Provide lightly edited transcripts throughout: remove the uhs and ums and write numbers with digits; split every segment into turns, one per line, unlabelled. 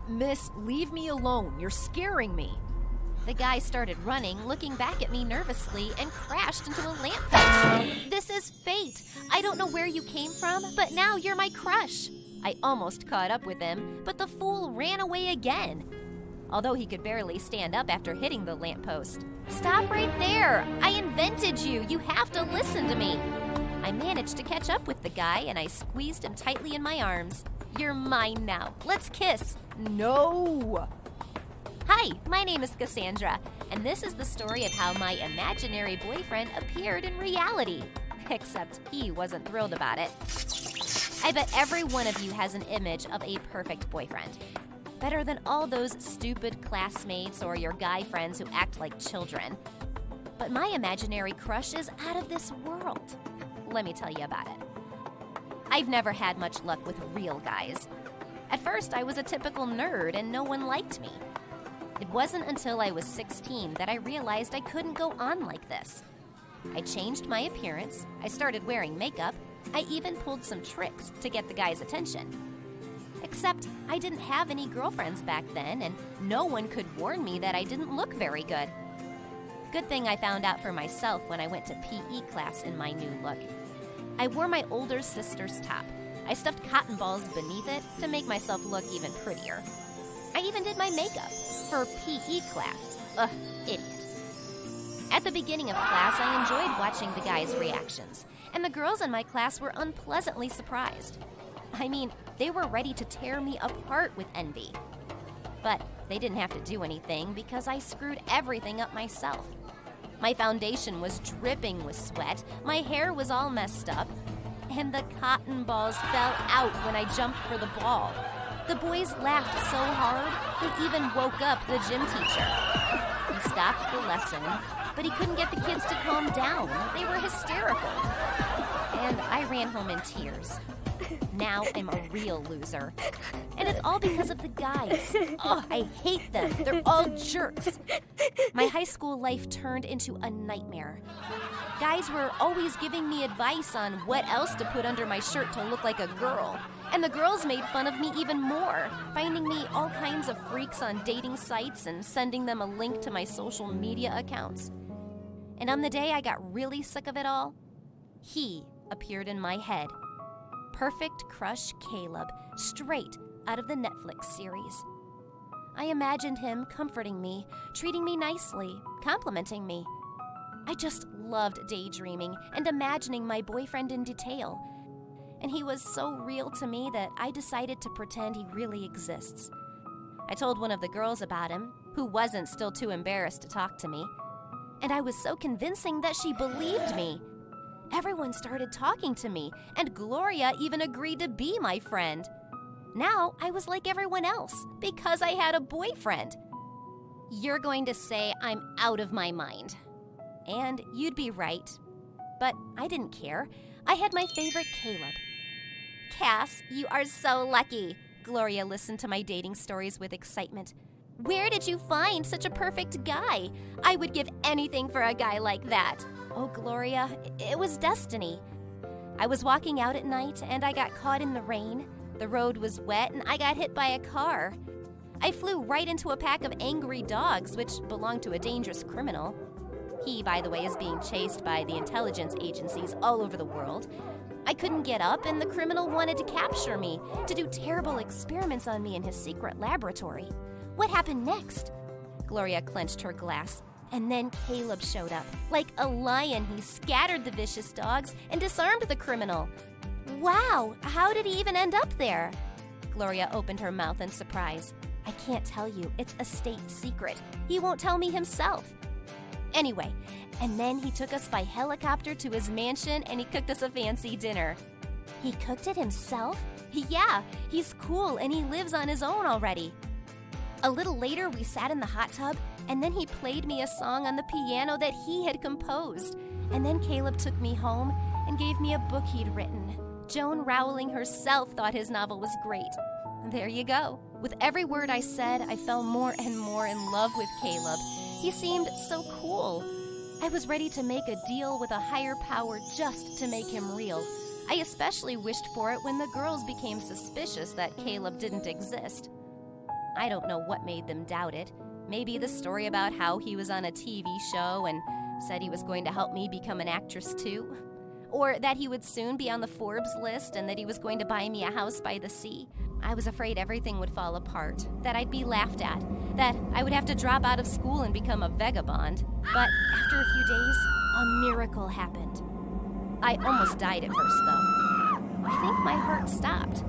Miss, leave me alone. You're scaring me. The guy started running, looking back at me nervously, and crashed into a lamppost. This is fate. I don't know where you came from, but now you're my crush. I almost caught up with him, but the fool ran away again. Although he could barely stand up after hitting the lamppost. Stop right there! I invented you! You have to listen to me! I managed to catch up with the guy and I squeezed him tightly in my arms. You're mine now. Let's kiss. No! Hi, my name is Cassandra, and this is the story of how my imaginary boyfriend appeared in reality. Except he wasn't thrilled about it. I bet every one of you has an image of a perfect boyfriend. Better than all those stupid classmates or your guy friends who act like children. But my imaginary crush is out of this world. Let me tell you about it. I've never had much luck with real guys. At first, I was a typical nerd and no one liked me. It wasn't until I was 16 that I realized I couldn't go on like this. I changed my appearance, I started wearing makeup, I even pulled some tricks to get the guy's attention. Except I didn't have any girlfriends back then, and no one could warn me that I didn't look very good. Good thing I found out for myself when I went to PE class in my new look. I wore my older sister's top. I stuffed cotton balls beneath it to make myself look even prettier. I even did my makeup for PE class. Ugh, idiot. At the beginning of class, I enjoyed watching the guys' reactions, and the girls in my class were unpleasantly surprised. I mean, they were ready to tear me apart with envy. But they didn't have to do anything because I screwed everything up myself. My foundation was dripping with sweat, my hair was all messed up, and the cotton balls fell out when I jumped for the ball. The boys laughed so hard, they even woke up the gym teacher. He stopped the lesson, but he couldn't get the kids to calm down. They were hysterical. And I ran home in tears. Now I'm a real loser. And it's all because of the guys. Oh, I hate them. They're all jerks. My high school life turned into a nightmare. Guys were always giving me advice on what else to put under my shirt to look like a girl. And the girls made fun of me even more, finding me all kinds of freaks on dating sites and sending them a link to my social media accounts. And on the day I got really sick of it all, he appeared in my head. Perfect Crush Caleb, straight out of the Netflix series. I imagined him comforting me, treating me nicely, complimenting me. I just loved daydreaming and imagining my boyfriend in detail. And he was so real to me that I decided to pretend he really exists. I told one of the girls about him, who wasn't still too embarrassed to talk to me. And I was so convincing that she believed me. Everyone started talking to me, and Gloria even agreed to be my friend. Now I was like everyone else, because I had a boyfriend. You're going to say I'm out of my mind. And you'd be right. But I didn't care. I had my favorite Caleb. Cass, you are so lucky. Gloria listened to my dating stories with excitement. Where did you find such a perfect guy? I would give anything for a guy like that. Oh, Gloria, it was destiny. I was walking out at night and I got caught in the rain. The road was wet and I got hit by a car. I flew right into a pack of angry dogs, which belonged to a dangerous criminal. He, by the way, is being chased by the intelligence agencies all over the world. I couldn't get up and the criminal wanted to capture me, to do terrible experiments on me in his secret laboratory. What happened next? Gloria clenched her glass. And then Caleb showed up. Like a lion, he scattered the vicious dogs and disarmed the criminal. Wow, how did he even end up there? Gloria opened her mouth in surprise. I can't tell you, it's a state secret. He won't tell me himself. Anyway, and then he took us by helicopter to his mansion and he cooked us a fancy dinner. He cooked it himself? Yeah, he's cool and he lives on his own already. A little later, we sat in the hot tub, and then he played me a song on the piano that he had composed. And then Caleb took me home and gave me a book he'd written. Joan Rowling herself thought his novel was great. There you go. With every word I said, I fell more and more in love with Caleb. He seemed so cool. I was ready to make a deal with a higher power just to make him real. I especially wished for it when the girls became suspicious that Caleb didn't exist. I don't know what made them doubt it. Maybe the story about how he was on a TV show and said he was going to help me become an actress too. Or that he would soon be on the Forbes list and that he was going to buy me a house by the sea. I was afraid everything would fall apart, that I'd be laughed at, that I would have to drop out of school and become a vagabond. But after a few days, a miracle happened. I almost died at first, though. I think my heart stopped.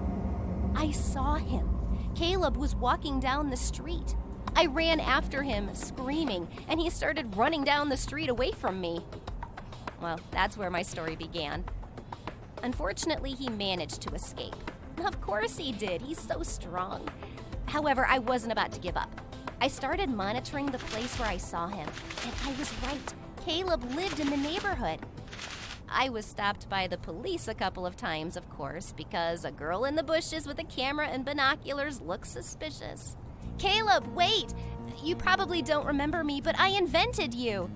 I saw him. Caleb was walking down the street. I ran after him, screaming, and he started running down the street away from me. Well, that's where my story began. Unfortunately, he managed to escape. Of course he did. He's so strong. However, I wasn't about to give up. I started monitoring the place where I saw him, and I was right. Caleb lived in the neighborhood. I was stopped by the police a couple of times, of course, because a girl in the bushes with a camera and binoculars looks suspicious. Caleb, wait! You probably don't remember me, but I invented you.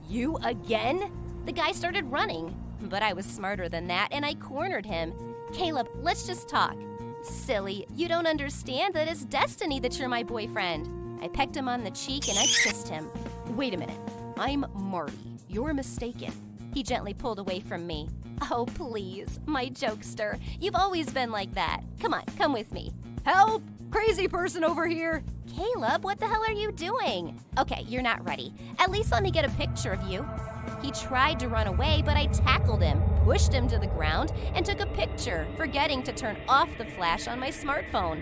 You again? The guy started running, but I was smarter than that, and I cornered him. Caleb, let's just talk. Silly, you don't understand that it's destiny that you're my boyfriend. I pecked him on the cheek and I kissed him. Wait a minute, I'm Marty. You're mistaken. He gently pulled away from me. Oh, please, my jokester. You've always been like that. Come on, come with me. Help! Crazy person over here! Caleb, what the hell are you doing? Okay, you're not ready. At least let me get a picture of you. He tried to run away, but I tackled him, pushed him to the ground, and took a picture, forgetting to turn off the flash on my smartphone.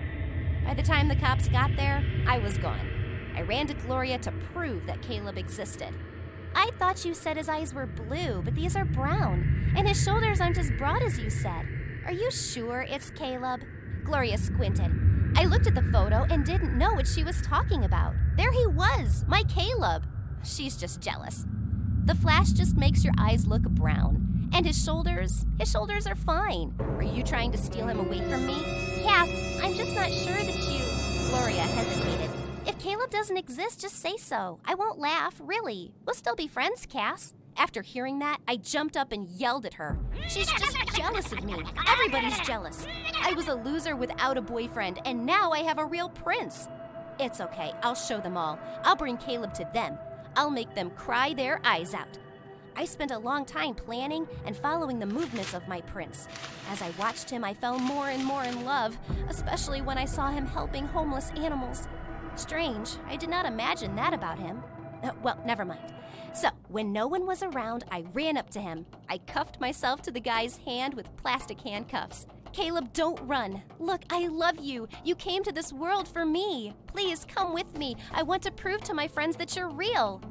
By the time the cops got there, I was gone. I ran to Gloria to prove that Caleb existed. I thought you said his eyes were blue, but these are brown, and his shoulders aren't as broad as you said. Are you sure it's Caleb? Gloria squinted. I looked at the photo and didn't know what she was talking about. There he was, my Caleb. She's just jealous. The flash just makes your eyes look brown. And his shoulders are fine. Are you trying to steal him away from me? Cass, I'm just not sure that you... Gloria hesitated. If Caleb doesn't exist, just say so. I won't laugh, really. We'll still be friends, Cass. After hearing that, I jumped up and yelled at her. She's just jealous of me. Everybody's jealous. I was a loser without a boyfriend, and now I have a real prince. It's okay, I'll show them all. I'll bring Caleb to them. I'll make them cry their eyes out. I spent a long time planning and following the movements of my prince. As I watched him, I fell more and more in love, especially when I saw him helping homeless animals. Strange, I did not imagine that about him. Well, never mind. So, when no one was around, I ran up to him. I cuffed myself to the guy's hand with plastic handcuffs. Caleb, don't run. Look, I love you. You came to this world for me. Please come with me. I want to prove to my friends that you're real.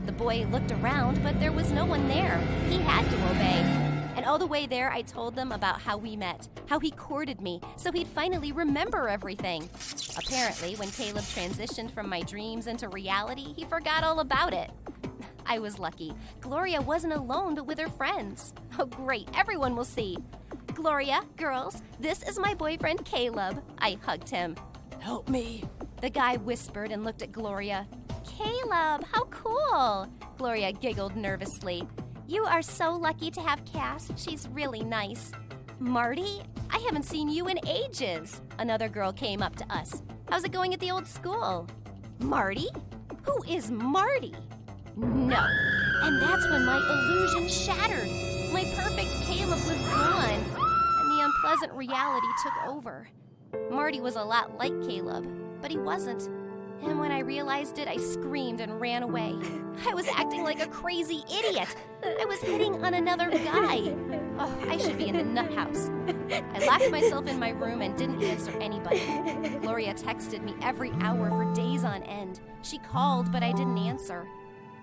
The boy looked around, but there was no one there. He had to obey. And all the way there, I told them about how we met, how he courted me, so he'd finally remember everything. Apparently, when Caleb transitioned from my dreams into reality, he forgot all about it. I was lucky. Gloria wasn't alone, but with her friends. Oh, great. Everyone will see. Gloria, girls, this is my boyfriend, Caleb. I hugged him. Help me, the guy whispered and looked at Gloria. Caleb, how cool. Gloria giggled nervously. You are so lucky to have Cass. She's really nice. Marty, I haven't seen you in ages. Another girl came up to us. How's it going at the old school? Marty? Who is Marty? No. And that's when my illusion shattered. My perfect Caleb was gone, and the unpleasant reality took over. Marty was a lot like Caleb, but he wasn't. And when I realized it, I screamed and ran away. I was acting like a crazy idiot. I was hitting on another guy. Oh, I should be in the nut house. I locked myself in my room and didn't answer anybody. Gloria texted me every hour for days on end. She called, but I didn't answer.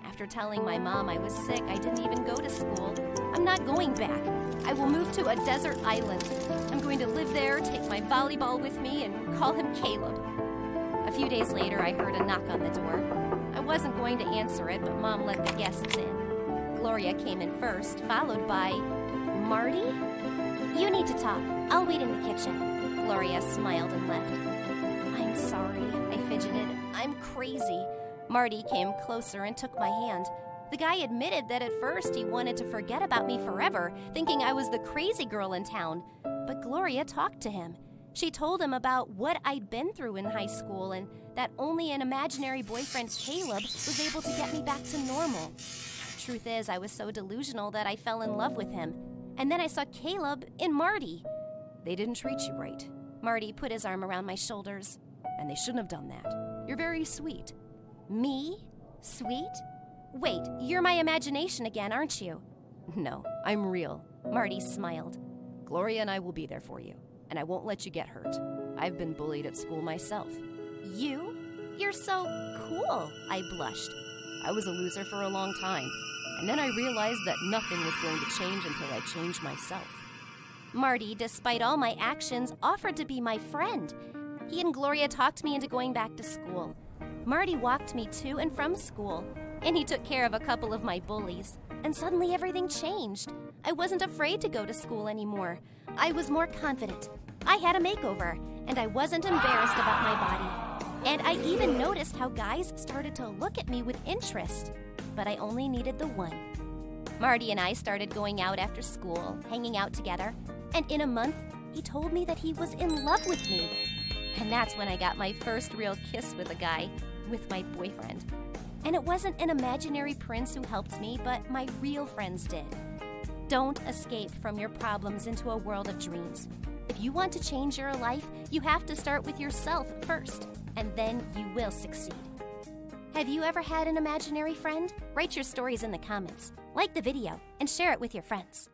After telling my mom I was sick, I didn't even go to school. I'm not going back. I will move to a desert island. I'm going to live there, take my volleyball with me, and call him Caleb. A few days later, I heard a knock on the door. I wasn't going to answer it, but Mom let the guests in. Gloria came in first, followed by... Marty? You need to talk. I'll wait in the kitchen. Gloria smiled and left. I'm sorry, I fidgeted. I'm crazy. Marty came closer and took my hand. The guy admitted that at first he wanted to forget about me forever, thinking I was the crazy girl in town. But Gloria talked to him. She told him about what I'd been through in high school and that only an imaginary boyfriend, Caleb, was able to get me back to normal. Truth is, I was so delusional that I fell in love with him. And then I saw Caleb in Marty. They didn't treat you right. Marty put his arm around my shoulders. And they shouldn't have done that. You're very sweet. Me? Sweet? Wait, you're my imagination again, aren't you? No, I'm real. Marty smiled. Gloria and I will be there for you, and I won't let you get hurt. I've been bullied at school myself. You? You're so cool, I blushed. I was a loser for a long time, and then I realized that nothing was going to change until I changed myself. Marty, despite all my actions, offered to be my friend. He and Gloria talked me into going back to school. Marty walked me to and from school, and he took care of a couple of my bullies. And suddenly everything changed. I wasn't afraid to go to school anymore. I was more confident. I had a makeover, and I wasn't embarrassed about my body. And I even noticed how guys started to look at me with interest. But I only needed the one. Marty and I started going out after school, hanging out together, and in a month, he told me that he was in love with me. And that's when I got my first real kiss with a guy, with my boyfriend. And it wasn't an imaginary prince who helped me, but my real friends did. Don't escape from your problems into a world of dreams. If you want to change your life, you have to start with yourself first, and then you will succeed. Have you ever had an imaginary friend? Write your stories in the comments, like the video, and share it with your friends.